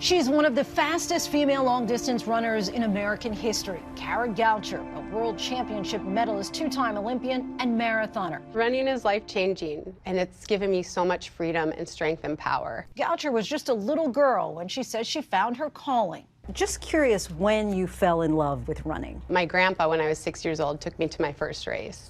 She's one of the fastest female long-distance runners in American history. Kara Goucher, a world championship medalist, two-time Olympian and marathoner. Running is life-changing, and it's given me so much freedom and strength and power. Goucher was just a little girl when she says she found her calling. Just curious when you fell in love with running. My grandpa, when I was 6 years old, took me to my first race.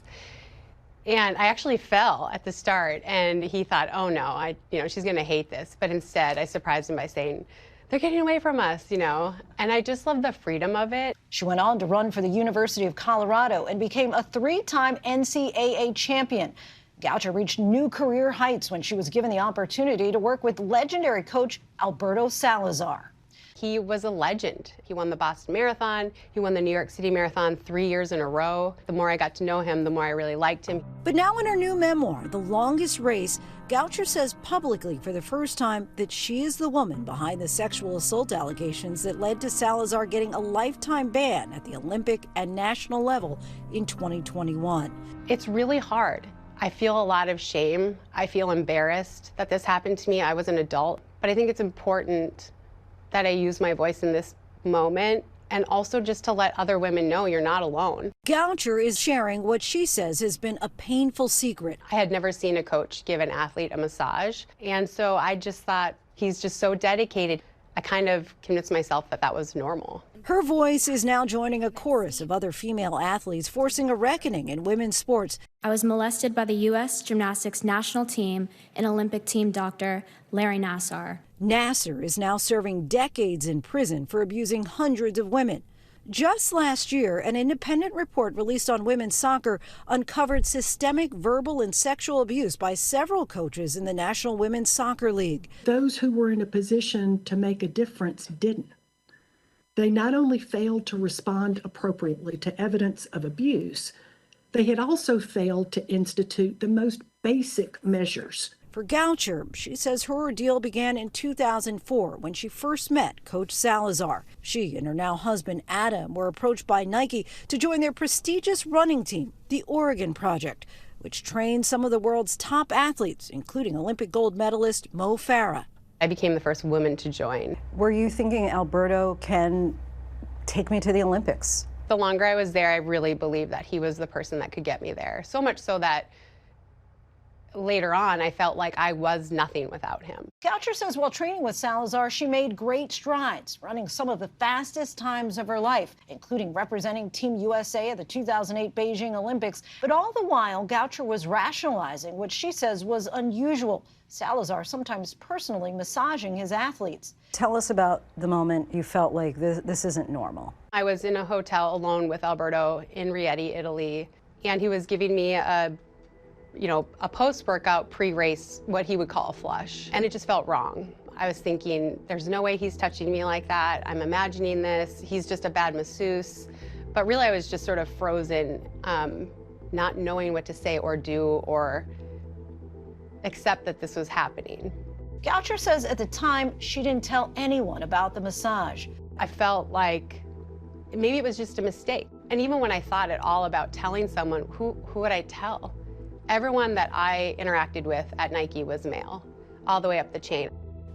And I actually fell at the start, and he thought, oh no, she's gonna hate this. But instead, I surprised him by saying, they're getting away from us, And I just love the freedom of it. She went on to run for the University of Colorado and became a three-time NCAA champion. Goucher reached new career heights when she was given the opportunity to work with legendary coach Alberto Salazar. He was a legend. He won the Boston Marathon. He won the New York City Marathon 3 years in a row. The more I got to know him, the more I really liked him. But now in her new memoir, The Longest Race, Goucher says publicly for the first time that she is the woman behind the sexual assault allegations that led to Salazar getting a lifetime ban at the Olympic and national level in 2021. It's really hard. I feel a lot of shame. I feel embarrassed that this happened to me. I was an adult, but I think it's important that I use my voice in this moment, and also just to let other women know you're not alone. Goucher is sharing what she says has been a painful secret. I had never seen a coach give an athlete a massage, and so I just thought, he's just so dedicated. I kind of convinced myself that that was normal. Her voice is now joining a chorus of other female athletes forcing a reckoning in women's sports. I was molested by the U.S. gymnastics national team and Olympic team doctor Larry Nassar. Nassar is now serving decades in prison for abusing hundreds of women. Just last year, an independent report released on women's soccer uncovered systemic verbal and sexual abuse by several coaches in the National Women's Soccer League. Those who were in a position to make a difference didn't. They not only failed to respond appropriately to evidence of abuse, they had also failed to institute the most basic measures. For Goucher, she says her ordeal began in 2004 when she first met Coach Salazar. She and her now husband Adam were approached by Nike to join their prestigious running team, the Oregon Project, which trains some of the world's top athletes, including Olympic gold medalist Mo Farah. I became the first woman to join. Were you thinking Alberto can take me to the Olympics? The longer I was there, I really believed that he was the person that could get me there. So much so that later on, I felt like I was nothing without him. Goucher says while training with Salazar, she made great strides, running some of the fastest times of her life, including representing Team USA at the 2008 Beijing Olympics. But all the while, Goucher was rationalizing what she says was unusual. Salazar sometimes personally massaging his athletes. Tell us about the moment you felt like this isn't normal. I was in a hotel alone with Alberto in Rieti, Italy, and he was giving me a post-workout, pre-race, what he would call a flush. And it just felt wrong. I was thinking, there's no way he's touching me like that. I'm imagining this. He's just a bad masseuse. But really, I was just sort of frozen, not knowing what to say or do or accept that this was happening. Goucher says at the time, she didn't tell anyone about the massage. I felt like maybe it was just a mistake. And even when I thought at all about telling someone, who would I tell? Everyone that I interacted with at Nike was male, all the way up the chain.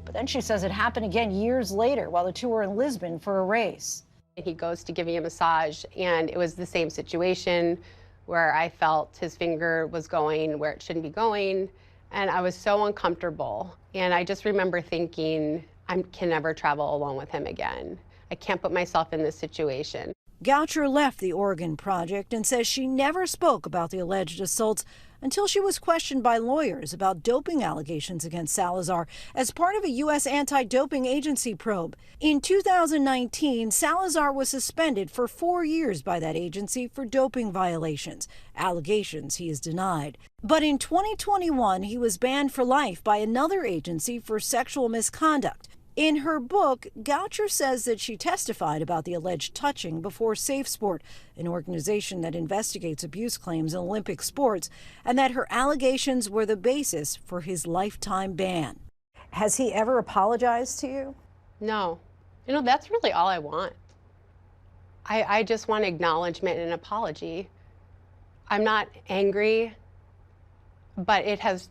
But then she says it happened again years later while the two were in Lisbon for a race. He goes to give me a massage, and it was the same situation where I felt his finger was going where it shouldn't be going, and I was so uncomfortable. And I just remember thinking, I can never travel alone with him again. I can't put myself in this situation. Goucher left the Oregon Project and says she never spoke about the alleged assaults until she was questioned by lawyers about doping allegations against Salazar as part of a U.S. anti-doping agency probe. In 2019, Salazar was suspended for 4 years by that agency for doping violations, allegations he has denied. But in 2021, he was banned for life by another agency for sexual misconduct. In her book, Goucher says that she testified about the alleged touching before Safe Sport, an organization that investigates abuse claims in Olympic sports, and that her allegations were the basis for his lifetime ban. Has he ever apologized to you? No. That's really all I want. I just want acknowledgement and an apology. I'm not angry, but it has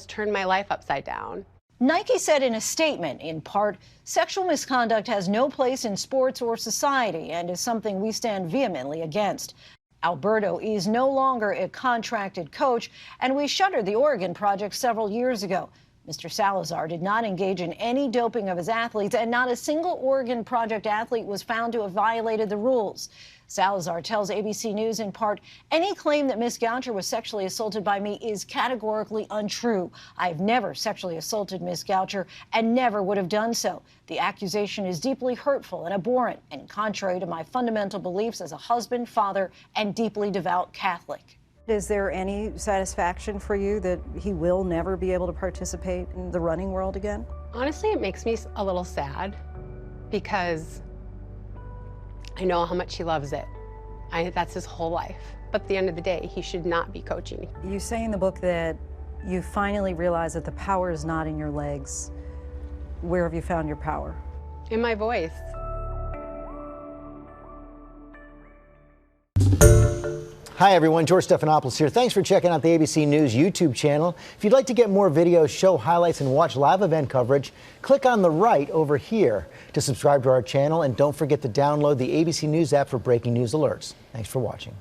turned my life upside down. Nike said in a statement, in part, sexual misconduct has no place in sports or society and is something we stand vehemently against. Alberto is no longer a contracted coach, and we shuttered the Oregon Project several years ago. Mr. Salazar did not engage in any doping of his athletes, and not a single Oregon Project athlete was found to have violated the rules. Salazar tells ABC News in part, any claim that Ms. Goucher was sexually assaulted by me is categorically untrue. I've never sexually assaulted Ms. Goucher and never would have done so. The accusation is deeply hurtful and abhorrent and contrary to my fundamental beliefs as a husband, father, and deeply devout Catholic. Is there any satisfaction for you that he will never be able to participate in the running world again? Honestly, it makes me a little sad because I know how much he loves it. That's his whole life. But at the end of the day, he should not be coaching. You say in the book that you finally realize that the power is not in your legs. Where have you found your power? In my voice. Hi everyone, George Stephanopoulos here. Thanks for checking out the ABC News YouTube channel. If you'd like to get more videos, show highlights, and watch live event coverage, click on the right over here to subscribe to our channel, and don't forget to download the ABC News app for breaking news alerts. Thanks for watching.